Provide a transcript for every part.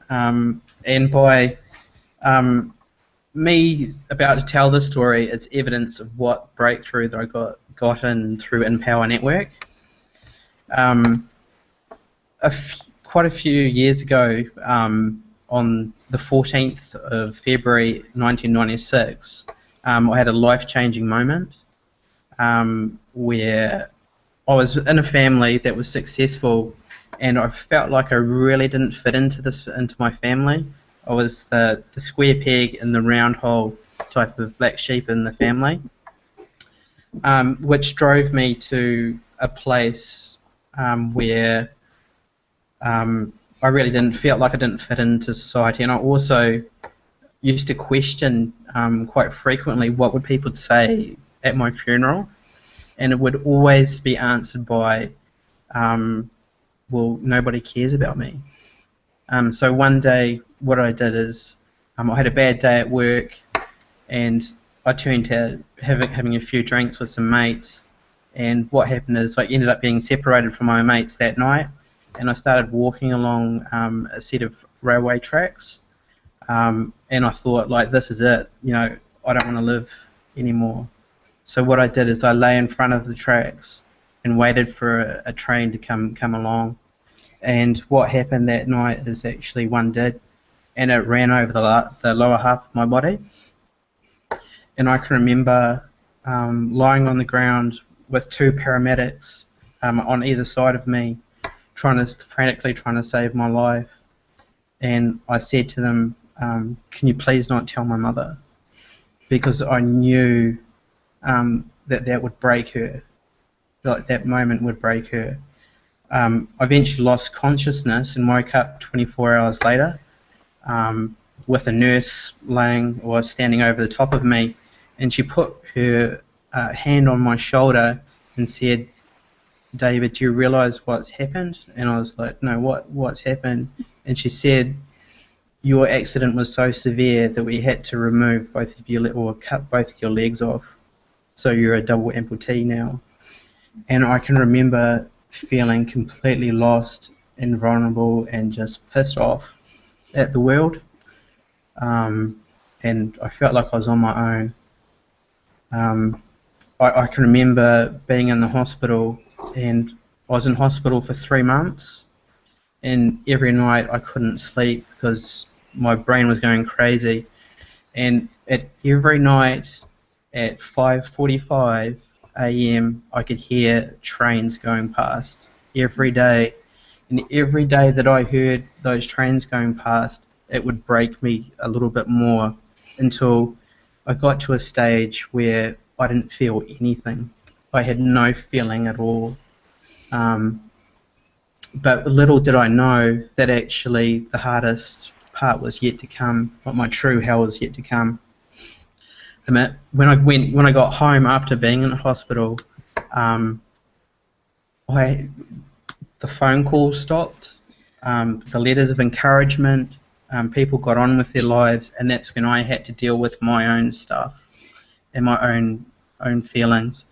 And by me about to tell this story, it's evidence of what breakthrough that I gotten through Empower Network. Um, quite a few years ago, on the 14th of February 1996, I had a life-changing moment where I was in a family that was successful, and I felt like I really didn't fit into my family. I was the square peg in the round hole type of black sheep in the family, which drove me to a place where I really didn't feel like I didn't fit into society, and I also used to question quite frequently what would people say at my funeral, and it would always be answered by, well, nobody cares about me. So one day, what I did is, I had a bad day at work, and I turned to having a few drinks with some mates, and what happened is I ended up being separated from my mates that night, and I started walking along a set of railway tracks, and I thought, like, this is it, I don't want to live anymore. So what I did is I lay in front of the tracks and waited for a train to come along. And what happened that night is actually one did, and it ran over the lower half of my body. And I can remember lying on the ground with two paramedics on either side of me, frantically trying to save my life. And I said to them, can you please not tell my mother? Because I knew that would break her. Like, that moment would break her. I eventually lost consciousness and woke up 24 hours later with a nurse standing over the top of me, and she put her hand on my shoulder and said, David, do you realise what's happened? And I was like, no, what's happened? And she said, your accident was so severe that we had to remove cut both of your legs off, so you're a double amputee now. And I can remember feeling completely lost and vulnerable and just pissed off at the world, and I felt like I was on my own. I can remember being in the hospital, and I was in hospital for 3 months, and every night I couldn't sleep because my brain was going crazy, and every night at 5:45 a.m. I could hear trains going past every day, and every day that I heard those trains going past, it would break me a little bit more until I got to a stage where I didn't feel anything. I had no feeling at all. But little did I know that actually the hardest part was yet to come, but my true hell was yet to come. When I got home after being in the hospital, the phone calls stopped, the letters of encouragement, people got on with their lives, and that's when I had to deal with my own stuff and my own feelings,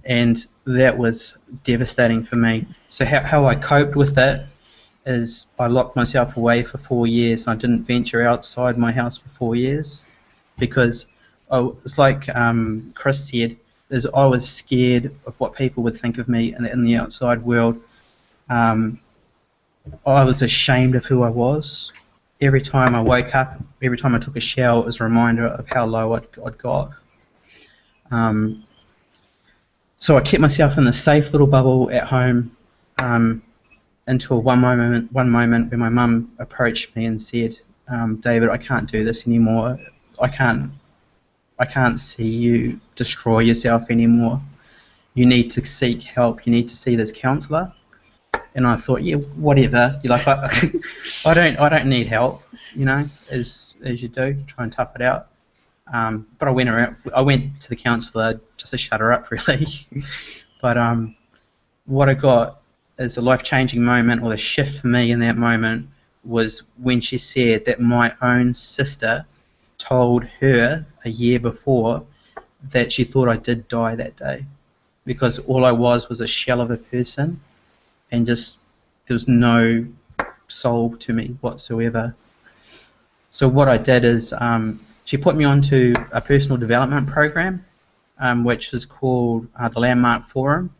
and that was devastating for me. So how I coped with that is I locked myself away for 4 years, and I didn't venture outside my house for 4 years, because it's like Chris said, I was scared of what people would think of me in the outside world. I was ashamed of who I was. Every time I woke up, every time I took a shower, it was a reminder of how low I'd got. So I kept myself in this safe little bubble at home until one moment where my mum approached me and said, David, I can't do this anymore. I can't see you destroy yourself anymore. You need to seek help. You need to see this counsellor. And I thought, yeah, whatever. You're like, I don't need help, as you do. Try and tough it out. But I went to the counsellor just to shut her up, really. But what I got is a life-changing moment, or the shift for me in that moment, was when she said that my own sister told her a year before that she thought I did die that day, because all I was a shell of a person, and just there was no soul to me whatsoever. So what I did is she put me onto a personal development program, which is called the Landmark Forum.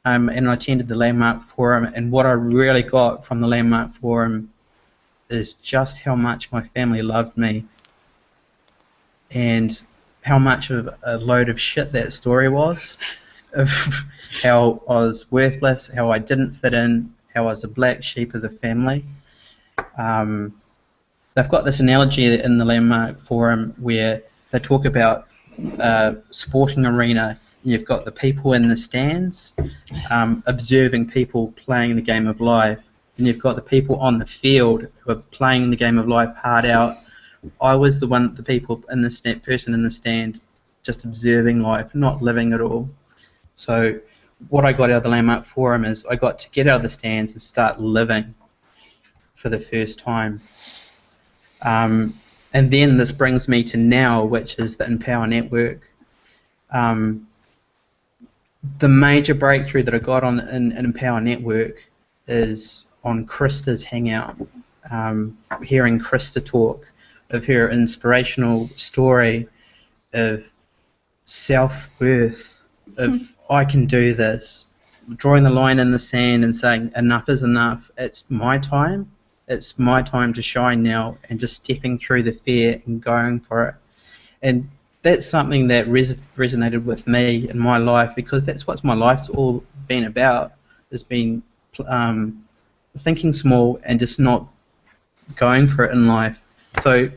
And I attended the Landmark Forum, and what I really got from the Landmark Forum is just how much my family loved me, and how much of a load of shit that story was, of how I was worthless, how I didn't fit in, how I was a black sheep of the family. They've got this analogy in the Landmark Forum where they talk about sporting arena. You've got the people in the stands observing people playing the game of life, and you've got the people on the field who are playing the game of life hard out. I was the person in the stand, just observing life, not living at all. So what I got out of the Landmark Forum is I got to get out of the stands and start living for the first time. And then this brings me to now, which is the Empower Network. The major breakthrough that I got in Empower Network is on Krista's Hangout, hearing Krista talk of her inspirational story of self-worth, of I can do this, drawing the line in the sand and saying enough is enough, it's my time to shine now, and just stepping through the fear and going for it. And that's something that resonated with me in my life, because that's what my life's all been about, has been thinking small and just not going for it in life. So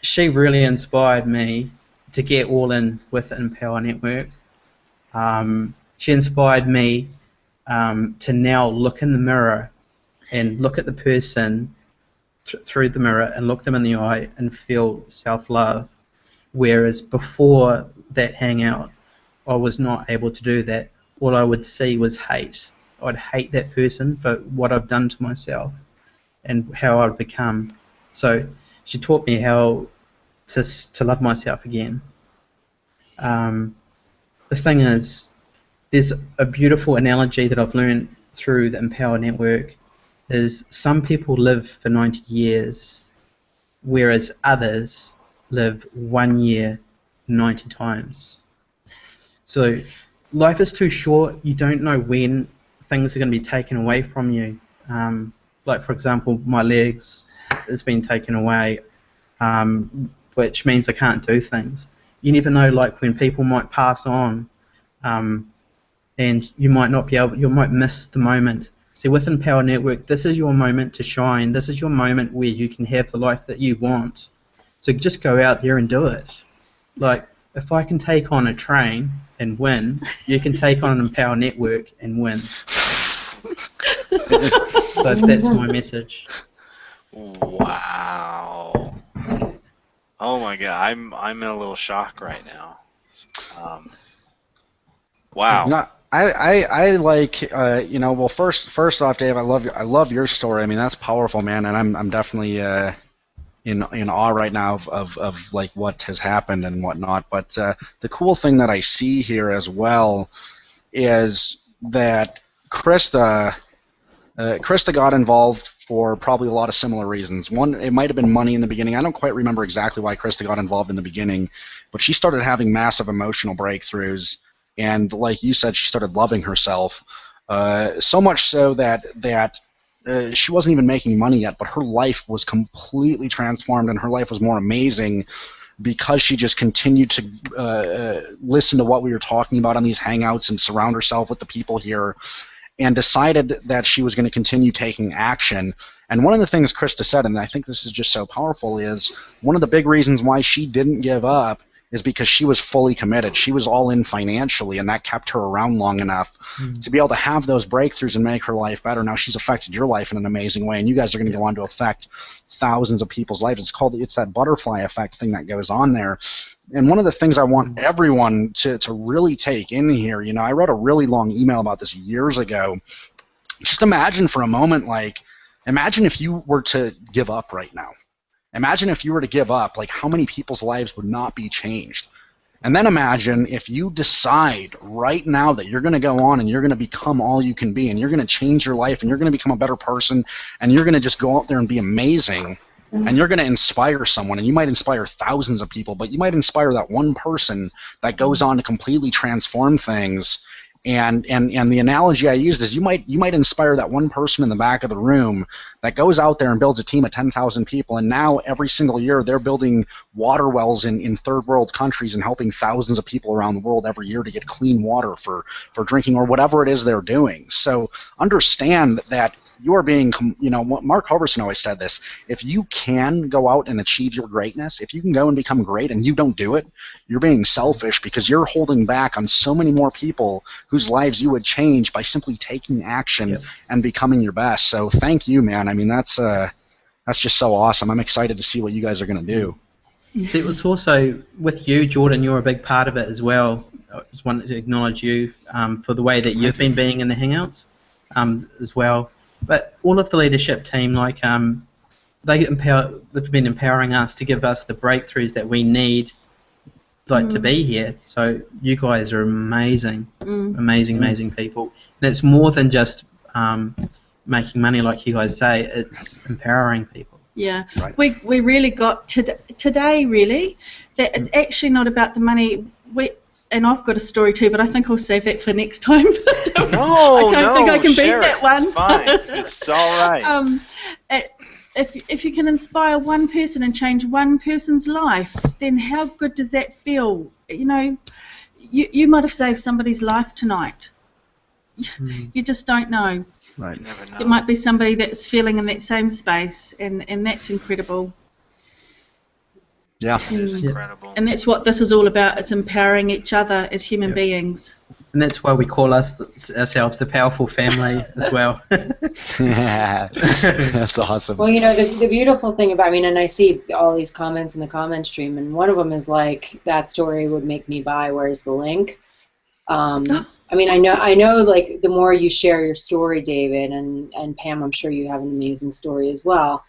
she really inspired me to get all in with the Empower Network. She inspired me to now look in the mirror and look at the person through the mirror and look them in the eye and feel self-love. Whereas before that hangout, I was not able to do that. All I would see was hate. I'd hate that person for what I've done to myself and how I've become. So she taught me how to love myself again. The thing is, there's a beautiful analogy that I've learned through the Empower Network, is some people live for 90 years, whereas others live 1 year 90 times. So life is too short. You don't know when things are going to be taken away from you. Like, for example, my legs has been taken away, which means I can't do things. You never know, like, when people might pass on, and you might not be able, you might miss the moment. See, with Empower Network, this is your moment to shine. This is your moment where you can have the life that you want. So just go out there and do it. Like, if I can take on a train and win, you can take on an Empower Network and win. So that's my message. Wow. Oh my God, I'm in a little shock right now. Wow. No, I like well, first off, Dave, I love your story. I mean, that's powerful, man, and I'm definitely in awe right now of like what has happened and whatnot. But the cool thing that I see here as well is that Krista got involved for probably a lot of similar reasons. One, it might have been money in the beginning. I don't quite remember exactly why Krista got involved in the beginning, but she started having massive emotional breakthroughs, and like you said, she started loving herself, so much so that she wasn't even making money yet, but her life was completely transformed, and her life was more amazing because she just continued to listen to what we were talking about on these hangouts and surround herself with the people here, and decided that she was going to continue taking action. And one of the things Krista said, and I think this is just so powerful, is one of the big reasons why she didn't give up is because she was fully committed. She was all in financially, and that kept her around long enough to be able to have those breakthroughs and make her life better. Now she's affected your life in an amazing way, and you guys are going to go on to affect thousands of people's lives. It's that butterfly effect thing that goes on there. And one of the things I want everyone to really take in here, I wrote a really long email about this years ago. Just imagine for a moment, imagine if you were to give up right now. Imagine if you were to give up, how many people's lives would not be changed? And then imagine if you decide right now that you're going to go on and you're going to become all you can be, and you're going to change your life, and you're going to become a better person, and you're going to just go out there and be amazing. and you're going to inspire someone, and you might inspire thousands of people, but you might inspire that one person that goes on to completely transform things. And the analogy I used is you might inspire that one person in the back of the room that goes out there and builds a team of 10,000 people, and now every single year they're building water wells in third world countries and helping thousands of people around the world every year to get clean water for drinking or whatever it is they're doing. So understand that you're being, Mark Hoverson always said this, if you can go out and achieve your greatness, if you can go and become great and you don't do it, you're being selfish because you're holding back on so many more people whose lives you would change by simply taking action and becoming your best. So thank you, man. I mean, that's just so awesome. I'm excited to see what you guys are going to do. See, it's also with you, Jordan, you're a big part of it as well. I just wanted to acknowledge you for the way that you've been being in the Hangouts as well. But all of the leadership team, like they've been empowering us to give us the breakthroughs that we need, like to be here. So you guys are amazing, amazing people. And it's more than just making money, like you guys say. It's empowering people. Yeah, right. we really got today really that it's actually not about the money. And I've got a story too, but I think I'll save that for next time. I don't think I can beat that one. It's fine. It's all right. If you can inspire one person and change one person's life, then how good does that feel? You know, you might have saved somebody's life tonight. You just don't know. Right. You never know. It might be somebody that's feeling in that same space, and that's incredible. Yeah. It is incredible. And that's what this is all about. It's empowering each other as human beings. And that's why we call ourselves the Powerful Family as well. That's awesome. Well, you know, the beautiful thing about, and I see all these comments in the comment stream, and one of them is like, that story would make me buy, where's the link? I know, like, the more you share your story, David, and Pam, I'm sure you have an amazing story as well,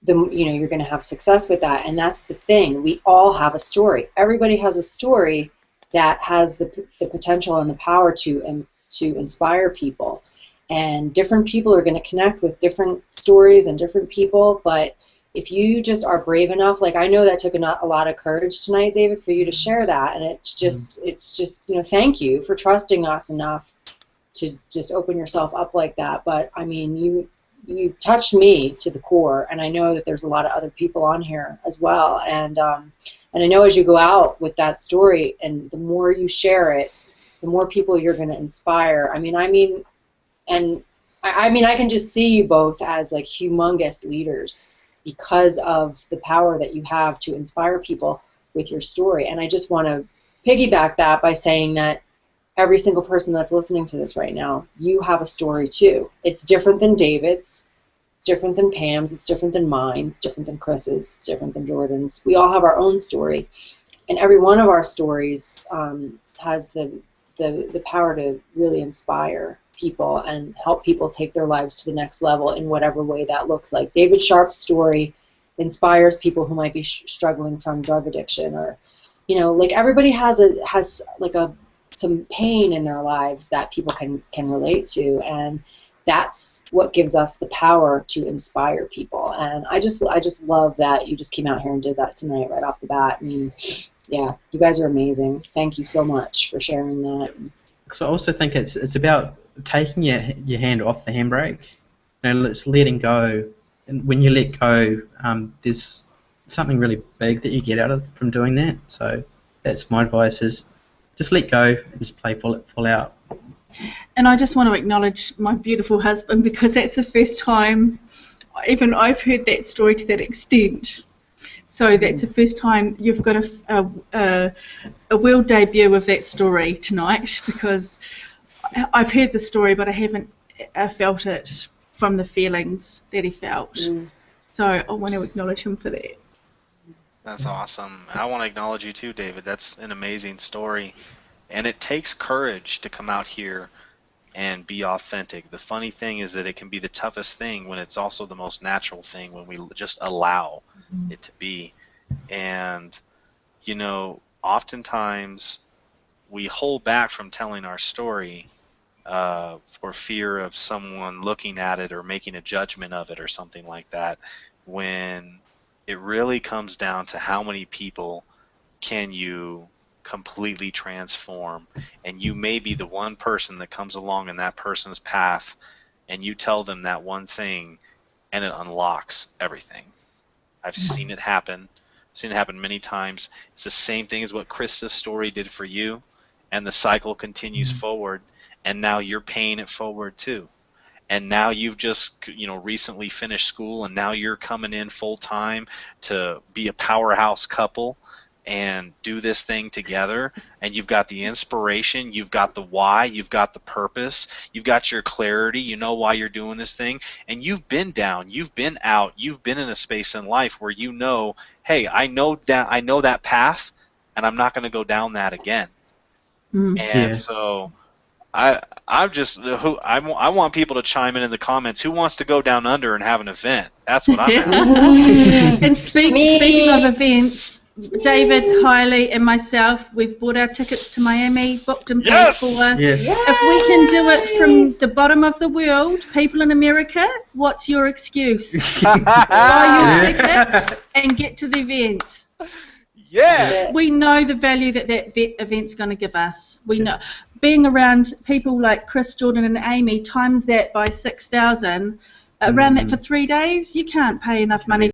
you're going to have success with that. And that's the thing. We all have a story. Everybody has a story that has the potential and the power to inspire people. And different people are going to connect with different stories and different people. But if you just are brave enough, like I know that took a lot of courage tonight, David, for you to share that. And it's just thank you for trusting us enough to just open yourself up like that. But I mean, you touched me to the core, and I know that there's a lot of other people on here as well. And I know as you go out with that story, and the more you share it, the more people you're going to inspire. I can just see you both as like humongous leaders because of the power that you have to inspire people with your story. And I just want to piggyback that by saying that every single person that's listening to this right now, you have a story too. It's different than David's, it's different than Pam's, it's different than mine, it's different than Chris's, it's different than Jordan's. We all have our own story, and every one of our stories has the power to really inspire people and help people take their lives to the next level in whatever way that looks like. David Sharp's story inspires people who might be struggling from drug addiction, or, like everybody has some pain in their lives that people can relate to, and that's what gives us the power to inspire people. And I just love that you just came out here and did that tonight right off the bat. I mean, yeah, you guys are amazing. Thank you so much for sharing that. So I also think it's about taking your hand off the handbrake, it's letting go. And when you let go, there's something really big that you get out of from doing that. So that's my advice: is just let go and just play full out. And I just want to acknowledge my beautiful husband, because that's the first time even I've heard that story to that extent. So that's the first time you've got a world debut of that story tonight, because I've heard the story, but I haven't felt it from the feelings that he felt. So I want to acknowledge him for that. That's awesome. I want to acknowledge you too, David. That's an amazing story. And it takes courage to come out here and be authentic. The funny thing is that it can be the toughest thing when it's also the most natural thing, when we just allow it to be. And, oftentimes we hold back from telling our story for fear of someone looking at it or making a judgment of it or something like that. when it really comes down to how many people can you completely transform. And you may be the one person that comes along in that person's path, and you tell them that one thing, and it unlocks everything. I've seen it happen. I've seen it happen many times. It's the same thing as what Krista's story did for you, and the cycle continues forward, and now you're paying it forward too. And now you've just, recently finished school, and now you're coming in full time to be a powerhouse couple and do this thing together. And you've got the inspiration, you've got the why, you've got the purpose, you've got your clarity, you know why you're doing this thing, and you've been down, you've been out, you've been in a space in life where you know, hey, I know that path, and I'm not going to go down that again. And so I want people to chime in the comments. Who wants to go down under and have an event? That's what I'm asking. And speaking of events, David, Hailey, and myself, we've bought our tickets to Miami, booked and paid for. Yeah. If we can do it from the bottom of the world, people in America, what's your excuse? Buy your tickets and get to the event. Yeah. We know the value that event's going to give us. We know being around people like Chris, Jordan, and Amy, times that by 6,000, around that for 3 days, you can't pay enough money